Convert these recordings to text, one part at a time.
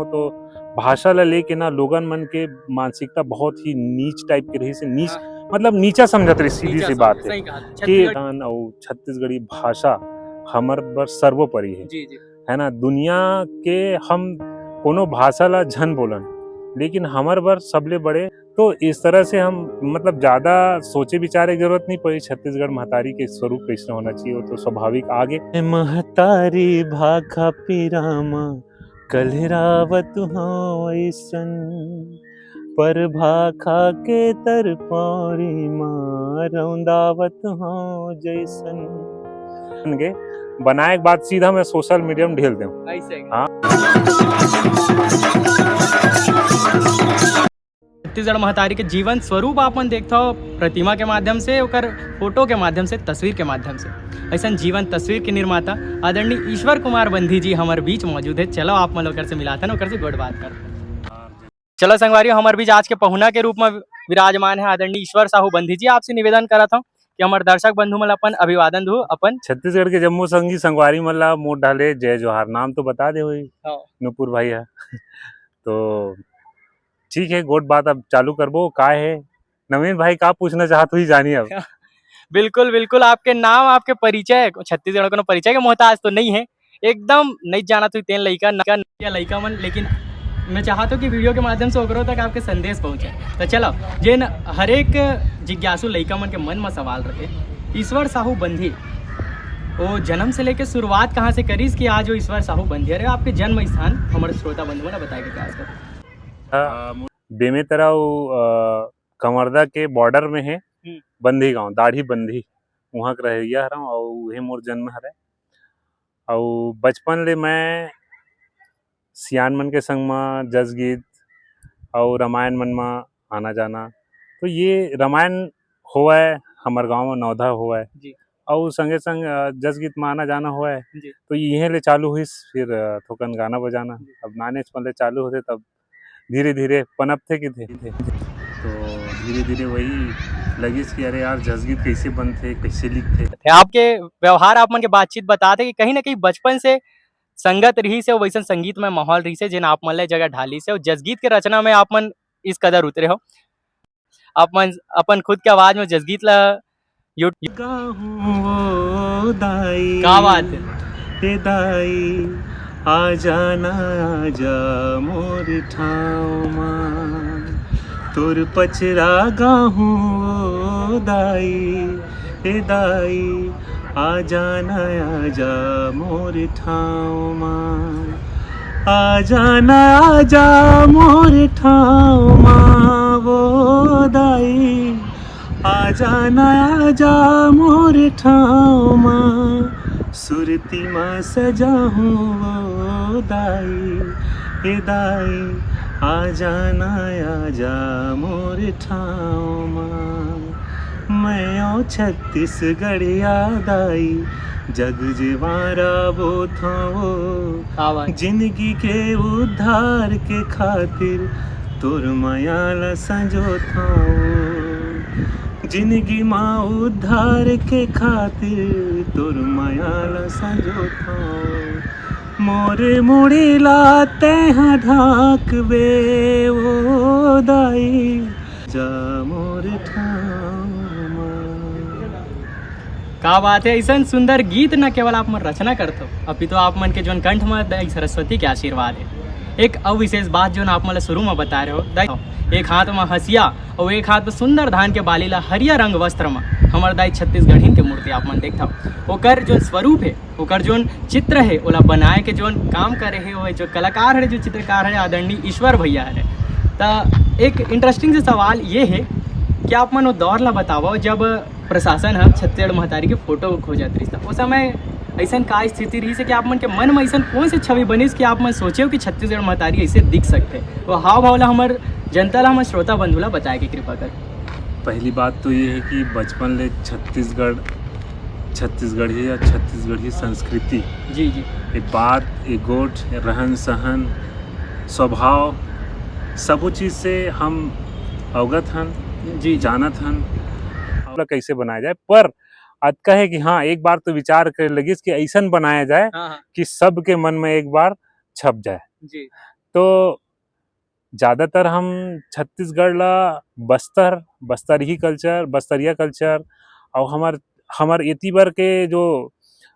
तो भाषा ला लेके ना लोगन मन के मानसिकता बहुत ही नीच टाइप के रही से नीच मतलब नीचा समझत रही, सीधी सी बात है कि और छत्तीसगढ़ी भाषा हमर बर सर्वोपरि है ना। दुनिया के हम कोनो भाषा ला झन बोलन लेकिन हमर बर सबले बड़े। तो इस तरह से हम मतलब ज्यादा सोचे विचारे की जरूरत नहीं पड़ी। छत्तीसगढ़ महतारी के स्वरूप कैसे होना चाहिए वो तो स्वाभाविक आगे। महतारी भाखा पिरामा कलरावत हो ऐसन पर भाखा के तर पौरी रौंदावत हो जैसन गे बनाए के बाद सीधा मैं सोशल मीडिया में ढेल दूं। हाँ छत्तीसगढ़ महतारी के जीवन स्वरूप आपन देखता हो प्रतिमा के माध्यम से, ओकर फोटो के माध्यम से, तस्वीर के माध्यम से। ऐसा जीवन तस्वीर के निर्माता आदरणीय ईश्वर कुमार बंधी जी हमारे बीच मौजूद है। चलो आप मन ओकर से मिलाते हैं, ओकर से गोड़ बात कर। चलो संगवारियों, हमारे बीच आज के पहुना के रूप में विराजमान है आदरणीय ईश्वर साहू बंधी जी। आपसे निवेदन करा था कि हमारे दर्शक बंधु मन अपन अभिवादन दो। अपन छत्तीसगढ़ के जम्मू संगी संगवारी मन ला मोट डाले जय जोहार। नाम तो बता दे हुई नुपुर भाई है तो ठीक है। गोट बात अब चालू करबो। का है नवीन भाई, का पूछना चाहत हुई जानिए अब। बिल्कुल बिल्कुल, आपके नाम आपके परिचय छत्तीसगढ़ को परिचय के मोहताज तो नहीं है, एकदम नहीं जाना तो तेन लइका मन। लेकिन मैं चाहता हूँ कि वीडियो के माध्यम से ओकरों तक आपके संदेश पहुँचे। तो चलो जिन हर एक जिज्ञासु लइका मन के मन में सवाल रखे, ईश्वर साहू बंधी वो जन्म से लेके शुरुआत कहाँ से करीस कि आज वो ईश्वर साहू बंधी अरे आपके जन्म स्थान हमारे श्रोता बंधु ने बताए के प्रयास कर। बेमेतरा कमरदा के बॉर्डर में है बंधी गांव, दाढ़ी बंधी वहाँ के रहिया हरा और वही मोर जन्म हरे। और बचपन ले मैं सियान मन के संग में जस गीत और रामायण मन में आना जाना। तो ये रामायण हुआ है हमारे गांव में, नौधा हुआ है और संगे संग जस गीत में आना जाना हुआ है। तो यही ले चालू हुई, फिर थोकन गाना बजाना अब नाने पहले चालू होते, तब धीरे धीरे पनप थे तो धीरे धीरे वही लगी कि अरे यार जसगीत कैसे बनते कैसे लिखते। आपके व्यवहार आप मन के बातचीत बताते कि कहीं ना कहीं बचपन से संगत रही से वैसे संगीत में माहौल रही से जिन आप मन ले जगह ढाली से और जसगीत के रचना में आप मन इस कदर उतरे हो। आप मन अपन खुद के आवाज में जसगीत ला क्या बात है दाई आ जाना आजा मोर ठाव तोर पचरा गाहूँ दाई आ जाना आजा मोर ठाव आ जाना आजा मोर ठाव वो दाई आ जाना आजा मोर ठाव सुरती माँ सजा हूँ दाई आ जाना आजा मोर ठाव मैं ओ छत्तीसगढ़िया दाई जग जीवारा वो था जिंदगी के उद्धार के खातिर तोर मायाला संजो था जिंदगी माँ उद्धार के खातिर तोर मायाला संजो था मोरे मुड़ी लाते हैं ढाक बे वो दाई जा मोर का बात है। ऐसा सुंदर गीत न केवल आप मन रचना करते हो अभी तो आप मन के जो कंठ में सरस्वती के आशीर्वाद है। एक अविशेष बात जो आप मन शुरू में बता रहे हो, एक हाथ में हंसिया और एक हाथ में सुंदर धान के बाली ला हरिया रंग वस्त्र में हमारे दाई छत्तीसगढ़ी के मूर्ति आप मन देखता हो। ओकर जो स्वरूप है, ओकर जो चित्र है ओला बनाए के जो काम करे है वो जो कलाकार है, जो चित्रकार है आदरणीय ईश्वर भैया है। तो एक इंटरेस्टिंग से सवाल ये है कि आप मन वो दौर ला बताओ जब प्रशासन है छत्तीसगढ़ महतारी के फोटो खोजत रही था, उस समय ऐसा का स्थिति रही है कि आप मन के मन में ऐसा कौन सी छवि बनीस कि आप मन सोचे हो कि छत्तीसगढ़ महतारी ऐसे दिख सकते वो हाव भाव ला हमारे जनता ला हमारे श्रोता बंधुला बताए की कृपा कर। पहली बात तो ये है कि बचपन ले छत्तीसगढ़ी या छत्तीसगढ़ी संस्कृति जी एक बात एक गोट रहन सहन स्वभाव सब चीज़ से हम अवगत हन जी जानत हन कैसे बनाया जाए। पर अतका है कि हाँ एक बार तो विचार कर लगी कि ऐसा बनाया जाए कि सबके मन में एक बार छप जाए। तो ज़्यादातर हम छत्तीसगढ़ ला बस्तरिया कल्चर और हमार एती बर के जो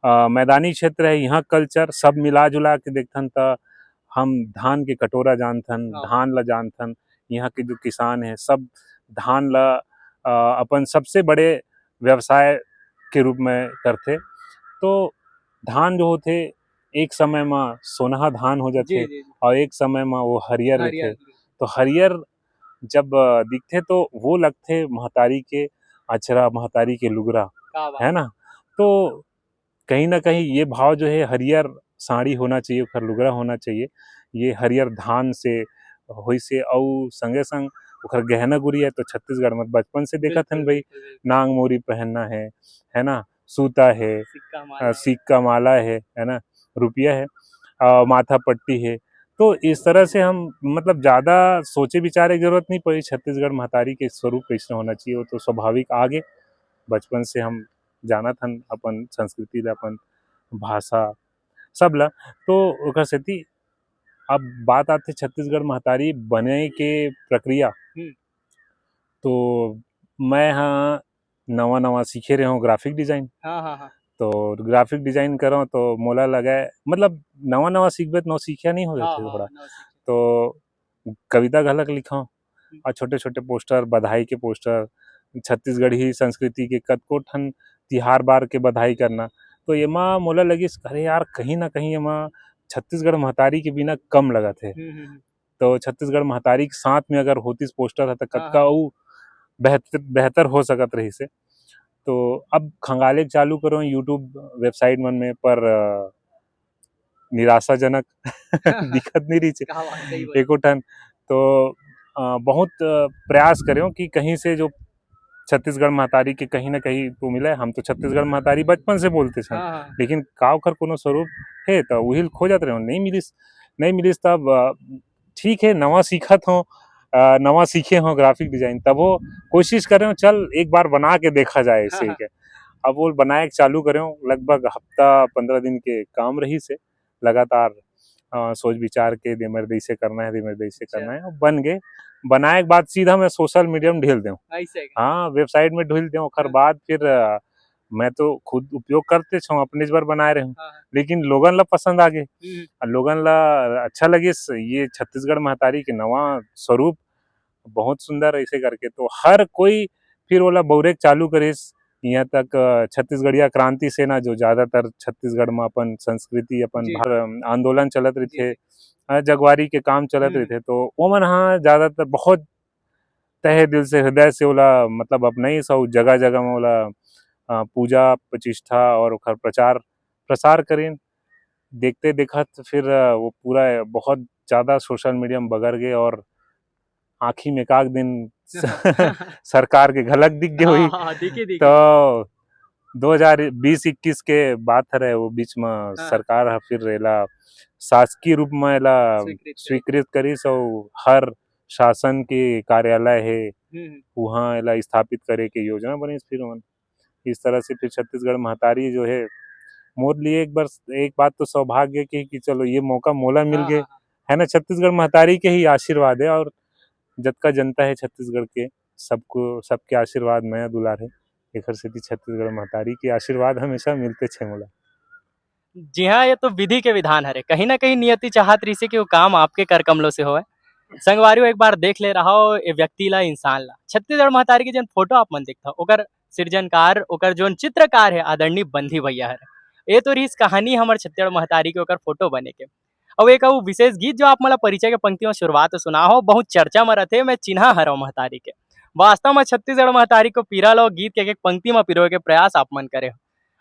मैदानी क्षेत्र है यहाँ कल्चर सब मिला जुला के देखथन त हम धान के कटोरा जानथन, धान ला जानथन। यहाँ के जो किसान है सब धान ला अपन सबसे बड़े व्यवसाय के रूप में करथे। तो धान जो होथे एक समय में सोनहा धान हो जाथे और एक समय में वो हरियर रहथे। तो हरियर जब दिखथे तो वो लगथे महतारी के अचरा, महतारी के लुगरा, है ना। तो कहीं ना कहीं ये भाव जो है हरियर साड़ी होना चाहिए, ओखर लुगरा होना चाहिए, ये हरियर धान से होई से और संगे संग ओखर गहना गुड़िया है। तो छत्तीसगढ़ में बचपन से देखत हन भाई नांग मोरी पहनना है ना, सूता है, सिक्का माला है ना, रुपया है, माथा पट्टी है। तो इस तरह से हम मतलब ज़्यादा सोचे विचारे की जरूरत नहीं पड़ी। छत्तीसगढ़ महतारी के स्वरूप कैसे होना चाहिए वो तो स्वाभाविक आगे बचपन से हम जानत हन अपन संस्कृति ला, अपन भाषा सब ला। तो ओकर सेती अब बात आथे छत्तीसगढ़ महतारी बने के प्रक्रिया। तो मैं हाँ नवा सीखे रहे हूँ ग्राफिक डिजाइन। तो ग्राफिक डिजाइन करो तो मोला लगा मतलब नवा सीखबे तो सीखा नहीं हो जाते थोड़ा। तो कविता घलक लिखा और छोटे छोटे पोस्टर, बधाई के पोस्टर, छत्तीसगढ़ी संस्कृति के कतको ठन तिहार बार के बधाई करना। तो एमा मोला लगिस अरे यार कहीं ना कहीं एमा छत्तीसगढ़ महतारी के बिना कम लगा थे। तो छत्तीसगढ़ महतारी के साथ में अगर होतीस पोस्टर तो कतका बेहतर हो सकत रही से। तो अब खंगाले चालू करो यूट्यूब वेबसाइट मन में, पर निराशाजनक दिक्कत नहीं रही एको ठन। तो बहुत प्रयास करें कि कहीं से जो छत्तीसगढ़ महतारी के कहीं ना कहीं तो मिले। हम तो छत्तीसगढ़ महतारी बचपन से बोलते थे, लेकिन का ओखर कोनो स्वरूप है तो वही खोजत रहे नहीं मिलिस तब ठीक है नवा सीखत हो, नवा सीखे हो ग्राफिक डिजाइन, तब वो कोशिश करें चल एक बार बना के देखा जाए इसे के। अब वो बनाए चालू करें, लगभग हफ्ता 15 दिन के काम रही से लगातार सोच विचार के देमरदई से करना है और बन गए। बनाए के बाद सीधा मैं सोशल मीडिया में ढेल दूँ, हाँ वेबसाइट में ढेल दूँ। ओकर बाद फिर मैं तो खुद उपयोग करते छो, अपने बार बनाए रहे हूँ, लेकिन लोगन ला पसंद आ गए, लोगन ला अच्छा लगे ये छत्तीसगढ़ महतारी के नवा स्वरूप बहुत सुंदर ऐसे करके। तो हर कोई फिर ओला बौरे चालू करिस। यहाँ तक छत्तीसगढ़िया क्रांति सेना जो ज्यादातर छत्तीसगढ़ में अपन संस्कृति अपन आंदोलन चलत रही थे, जगवारी के काम चलत रहे थे, तो वो मन हाँ ज्यादातर बहुत तहे दिल से हृदय से ओला मतलब अपने सब जगह जगह में ओला पूजा प्रतिष्ठा और ओकर प्रचार प्रसार करें। देखते देखत फिर वो पूरा बहुत ज्यादा सोशल मीडिया में बगर गए और आँखी में काक दिन सरकार के झलक दिख गई हुई। तो 2020-21 के बात है वो बीच में सरकार फिर एला शासकीय रूप में एला स्वीकृत करिस और हर शासन के कार्यालय है वहाँ एला स्थापित करे के योजना बनिस। फिर इस तरह से फिर छत्तीसगढ़ महतारी जो है मोर लिए एक बात तो सौभाग्य की कि चलो ये मौका मोला मिल गए है ना। छत्तीसगढ़ महतारी के ही आशीर्वाद है और जतका जनता है छत्तीसगढ़ के सबको सबके आशीर्वाद नया दुलार है। एकर सेती छत्तीसगढ़ महतारी के आशीर्वाद हमेशा मिलते छे मोला। जी हाँ, ये तो विधि के विधान हरे, कहीं ना कहीं नियति चाहत रही से कि वो काम आपके कर कमलों से होए। संगवारियों एक बार देख ले रहा हो ए व्यक्ति ला, इंसान ला, छत्तीसगढ़ महतारी के जन फोटो आप मन देखता ओकर सृजनकार ओकर जोन चित्रकार है आदरणीय बंधी भैया हरे। ये तो रही कहानी हमार छत्तीसगढ़ महतारी के ओकर फोटो बने के। और एक विशेष गीत जो आप मला परिचय के पंक्ति में शुरुआत सुना हो, बहुत चर्चा में रहते, मैं चिन्हा हरो महतारी के। वास्तव में छत्तीसगढ़ महतारी को पीरा लो गीत के एक पंक्ति में पिरोए के प्रयास आप मन करे हो।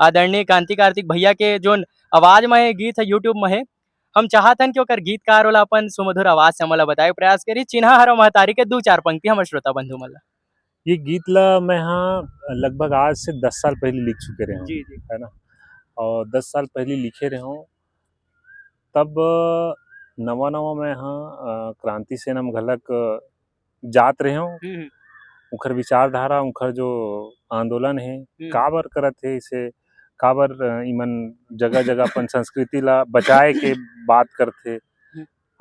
आदरणीय कांति कार्तिक भैया के जो आवाज में गीत है यूट्यूब में है, हम चाहतन कि ओकर गीतकार वाला अपन सुमधुर आवाज से हमला बताए प्रयास करी। चिन्हा हरो महतारी के 2-4 पंक्ति हमारे श्रोता बंधु मन ला। ये गीत ला मैं हाँ लगभग आज से 10 साल पहले लिख चुके रहे जी है ना, और 10 साल पहले लिखे रहे हूँ। तब नवा मैं हाँ क्रांति सेना में घलक जात रहे हूँ। उखर विचारधारा उखर जो आंदोलन है काबर करत है, इसे काबर इमन जगह जगह अपन संस्कृति ला बचाए के बात करते।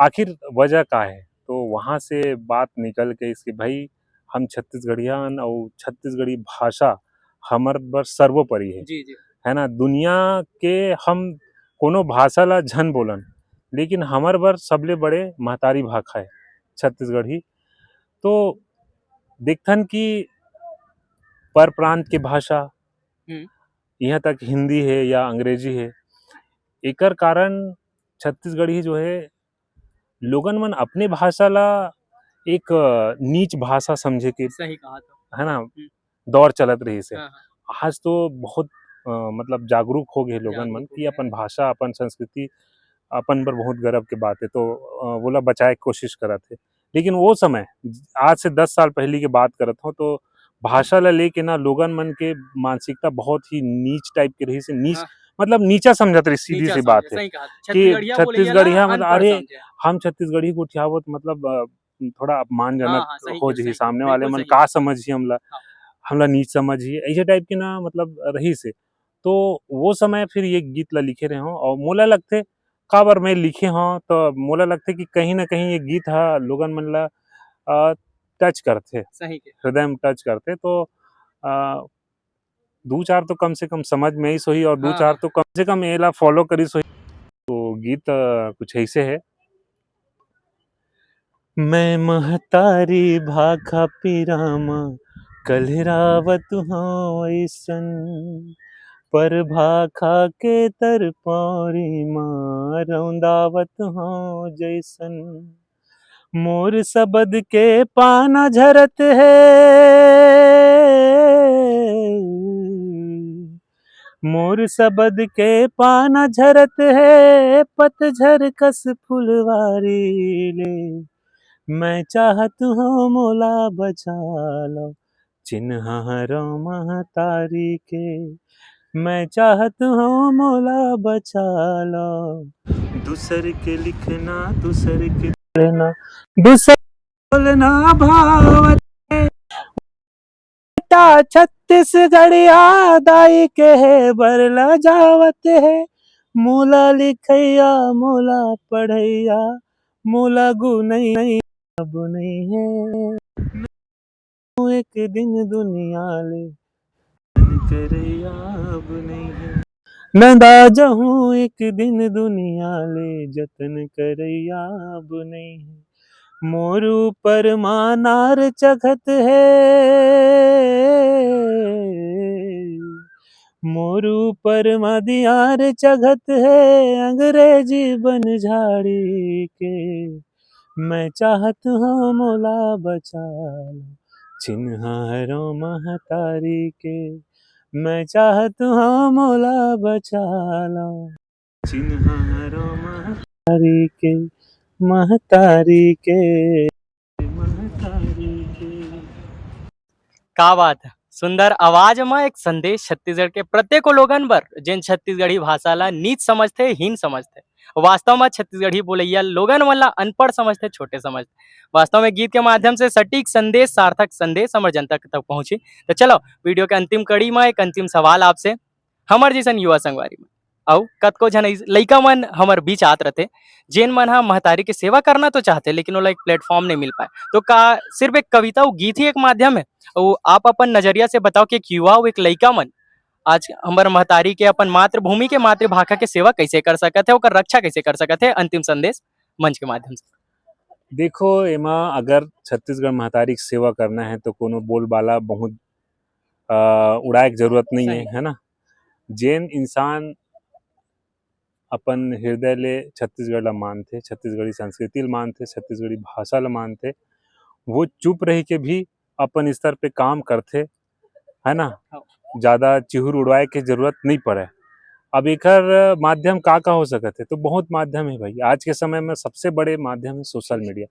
आखिर वजह का है। तो वहाँ से बात निकल के इसके भाई हम छत्तीसगढ़ियन और छत्तीसगढ़ी भाषा हमर बर सर्वोपरि जी जी है ना। दुनिया के हम कोनो भाषा ला झन बोलन, लेकिन हमर बर सबले बड़े महतारी भाषा है छत्तीसगढ़ी। तो देखथन कि पर प्रांत के भाषा हम्म, यहाँ तक हिंदी है या अंग्रेजी है, एकर कारण छत्तीसगढ़ी जो है लोगन मन अपने भाषा ला एक नीच भाषा समझे के, सही कहा तो है ना, दौर चलत रही से। हाँ हाँ आज तो बहुत मतलब जागरूक हो गए लोगन मन जागरूक हो कि गए अपन भाषा अपन संस्कृति अपन पर बहुत गर्व के बात है, तो बोला बचाए के कोशिश करत है। लेकिन वो समय आज से 10 साल पहले की बात करत हूँ, तो भाषा ला लेके ना लोगन मन के मानसिकता बहुत ही नीच टाइप की रही से, नीच हाँ मतलब नीचा समझत रही, सीधी नीचा सी समझे बात है सही कहा कि छत्तीसगढ़िया बोलैया ला छत्तीसगढ़िया मतलब अनपढ़ अरे समझे हम छत्तीसगढ़ी को उठियावत मतलब थोड़ा हाँ अपमानजनक हाँ सही हो कहा जही, सही कहा सामने वाले बिल्कुल मन सही का कहा समझी हमला, हाँ हमला नीच समझी, ऐसे टाइप के ना मतलब रही से। तो वो समय फिर ये गीत ला लिखे रहे हो और मोला लगथे का बार मैं लिखे हो, तो मोला लगथे कि कहीं ना कहीं ये गीत हा लोगन मन ला टच करथे, सही के हृदय में टच करथे। तो अ, दो चार तो कम से कम समझ में ही सोही और दो हाँ चार हाँ तो कम से कम एला फॉलो करी सोही। तो गीत कुछ ऐसे है। मैं महतारी भाखा पिरामा कलरावत हूँ ऐसन, पर भाखा के तर पौरी माँ रौंदावत हूँ जैसन। मोर सबद के पाना झरत है, मोर सबद के पाना झरत है, पतझर कस फुलवारी ले। मैं चाहत हूँ मोला बचा लो चिन्हारो महतारी के, मैं चाहत हूँ मोला बचा लो। दूसर के लिखना दूसर के पढ़ना दूसर बोलना भावत छत्तीसगढ़िया दाई के है बरला जावत है। मूला लिखैया मूला पढ़ैया मूला गुनैया अब नहीं है, एक दिन दुनिया ले करैया अब नहीं है। नंदा जहूँ एक दिन दुनिया ले जतन करैया अब नहीं है। मोर ऊपर मानार चघत है, मोर ऊपर मदियार चघत है, अंग्रेजी बन झाड़ी के। मैं चाहत हूँ मोला बचा लो चिन्हारो महतारी के, मैं चाहत हूँ मोला बचा लो चिन्हारो महतारी के, महतारी के, महतारी के। का बात है सुंदर आवाज में एक संदेश छत्तीसगढ़ के प्रत्येक लोगन बर जिन छत्तीसगढ़ी भाषा ला नीच समझते हीन समझते, वास्तव में छत्तीसगढ़ी बोलैया लोगन मन ला अनपढ़ समझते छोटे समझते। वास्तव में गीत के माध्यम से सटीक संदेश सार्थक संदेश हमारे जनता तक पहुंची। तो चलो वीडियो के अंतिम कड़ी में एक अंतिम सवाल आपसे, हमर जैसन युवा संगवारी में अउ कतको झन लइका मन हमर बीच आत रहते जेन मन हा महतारी के सेवा करना तो चाहते लेकिन ओला एक प्लेटफॉर्म नहीं मिल पाए, तो का सिर्फ एक कविता और गीत ही एक माध्यम है? और आप अपन नजरिया से बताओ कि एक युवा और एक लइका मन आज हमर महतारी के अपन मातृभूमि के मातृभाषा के सेवा कैसे कर सकत है, ओकर रक्षा कैसे कर सकत है? अंतिम संदेश मंच के माध्यम से। देखो एमा अगर छत्तीसगढ़ महतारी की सेवा करना है तो कोनो बोलबाला बहुत उड़ाए के जरूरत नहीं है, सही है ना। जेन इंसान अपन हृदय ले छत्तीसगढ़ ला मानथे, छत्तीसगढ़ी संस्कृति ला मानथे, छत्तीसगढ़ी भाषा ला मानथे, वो चुप रह के भी अपन स्तर पे काम करथे, है ना। ज्यादा चिहुर उड़वाए के जरूरत नहीं पड़े। अब एकर माध्यम का हो सकत है, तो बहुत माध्यम है भाई। आज के समय में सबसे बड़े माध्यम है सोशल मीडिया।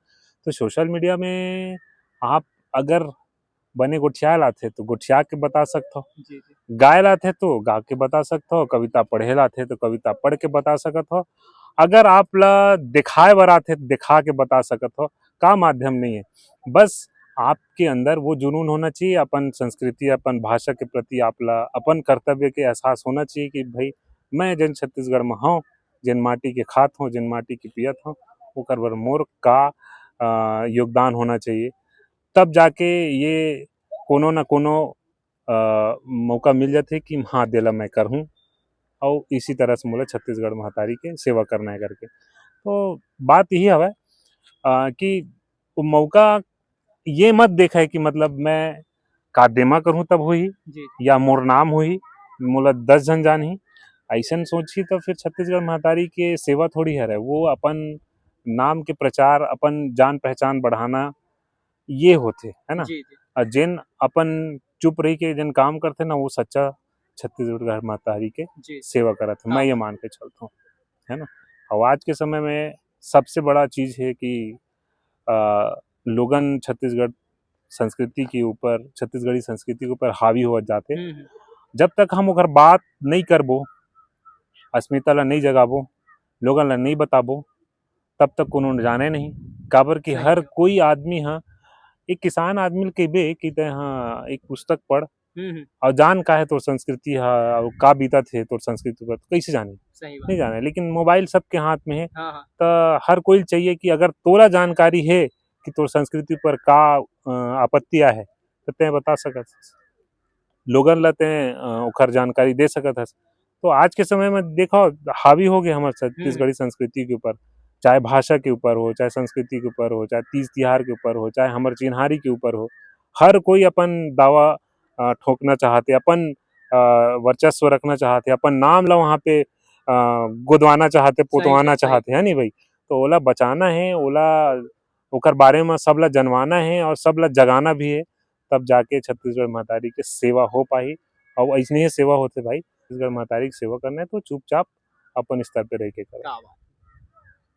तो सोशल मीडिया में आप अगर बने गोठिया लाथे तो गोठिया के बता सकते हो, जी जी गाय लाथे तो गा के बता सकते हो, कविता पढ़े लाथे तो कविता पढ़ के बता सकत हो, अगर आप ला दिखाए बर आथे तो दिखा के बता सकत हो। का माध्यम नहीं है, बस आपके अंदर वो जुनून होना चाहिए अपन संस्कृति अपन भाषा के प्रति, आप ला अपन कर्तव्य के एहसास होना चाहिए कि भाई मैं जिन छत्तीसगढ़ में हूँ, जिन माटी के खात हूँ, जिन माटी के पियत हूँ, ओकर बर मोर का योगदान होना चाहिए, तब जाके ये कोनो न कोनो मौका मिल जाथे कि हाँ देला मैं करहूँ और इसी तरह से मोला छत्तीसगढ़ महतारी के सेवा करना है करके। तो बात यही हवय कि वो मौका ये मत देखा है कि मतलब मैं का देमा करहूँ तब होही जी या मोर नाम होही मोला 10 जन जानही, अइसन सोची तो फिर छत्तीसगढ़ महतारी के सेवा थोड़ी हरय। वो अपन नाम के प्रचार, अपन जान पहचान बढ़ाना ये होथे, है ना? जी जी जेन अपन चुप रही के जेन काम करथे ना वो सच्चा छत्तीसगढ़ महतारी के जी सेवा करत है, मैं हाँ ये मान के चलता हूँ, है ना? और आज के समय में सबसे बड़ा चीज़ है कि लोगन छत्तीसगढ़ संस्कृति के ऊपर, छत्तीसगढ़ी संस्कृति के ऊपर हावी होवत जाथे। हम्म, जब तक हम ओकर बात नहीं करबो, अस्मिता ला नहीं जगाबो, लोगन ला नहीं बताबो, तब तक कोनो जाने नहीं। काबर कि सही हर है कोई आदमी ह एक किसान आदमी ल कहिबे कि तेंहा एक पुस्तक पढ़ हम्म, और जान का है तोर संस्कृति ह अउ का बीतत हे तोर संस्कृति पर, कैसे जानी? सही बात नहीं जाने। लेकिन मोबाइल सबके हाथ में है, हाँ हाँ त हर कोई चाहिए कि अगर तोला जानकारी है कि तोर संस्कृति पर का आपत्ति आहे, त तैं बता सकत हस। लोगन ला तैं ओखर जानकारी दे सकत हस। तो आज के समय में देखो हावी हो गए हमर छत्तीसगढ़ी संस्कृति के ऊपर, चाहे भाषा के ऊपर हो, चाहे संस्कृति के ऊपर हो, चाहे तीज तिहार के ऊपर हो, चाहे हमर चिन्हारी के ऊपर हो। हर कोई अपन दावा ठोकना चाहते, अपन वर्चस्व रखना चाहते, अपन नाम ला वहाँ पे गोदवाना चाहते, सही पोतवाना है सही चाहते, है नी भई? तो ओला बचाना है, ओला ओकर बारे में सब ला जनवाना है और सब ला जगाना भी है, तब जाके छत्तीसगढ़ महतारी के सेवा हो पाही। और अइसने ही सेवा होथे भाई, छत्तीसगढ़ महतारी के सेवा करना है तो चुपचाप अपन स्तर पे रह के करो। क्या बात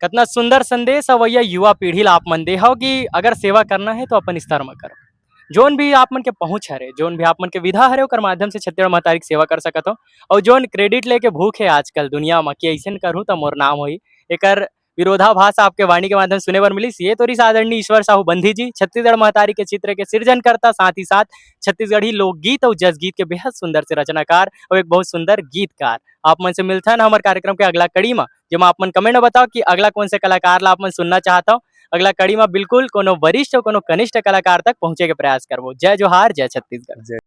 कितना सुंदर संदेश अवैया युवा पीढ़ी ला आप मन दे हव कि अगर सेवा करना है तो अपन स्तर में करो। जोन भी आप मन के पहुंच हरे, जोन भी आप मन के विधा हरे ओकर माध्यम से छत्तीसगढ़ महतारी के सेवा कर सकत हो। और जोन क्रेडिट लेके भूख है आजकल दुनिया में कि ऐसन करूँ तो मोर नाम होई, एकर विरोधाभास आपके वाणी के माध्यम से सुने बर मिलिस। ये तो आदरणीय ईश्वर साहू बंधी जी छत्तीसगढ़ महतारी के चित्र के सृजन करता, साथ ही साथ छत्तीसगढ़ी लोकगीत और जस गीत के बेहद सुंदर से रचनाकार और एक बहुत सुंदर गीतकार। आप मन से मिलथन हमारे कार्यक्रम के अगला कड़ी में, जेमा आप मन कमेंट में बताओ कि अगला कौन से कलाकार ला आप मन सुनना चाहता हो। अगला कड़ी में बिल्कुल कोनो वरिष्ठ और कोनो कनिष्ठ कलाकार तक पहुंचे के प्रयास करबो। जय जोहार, जय छत्तीसगढ़।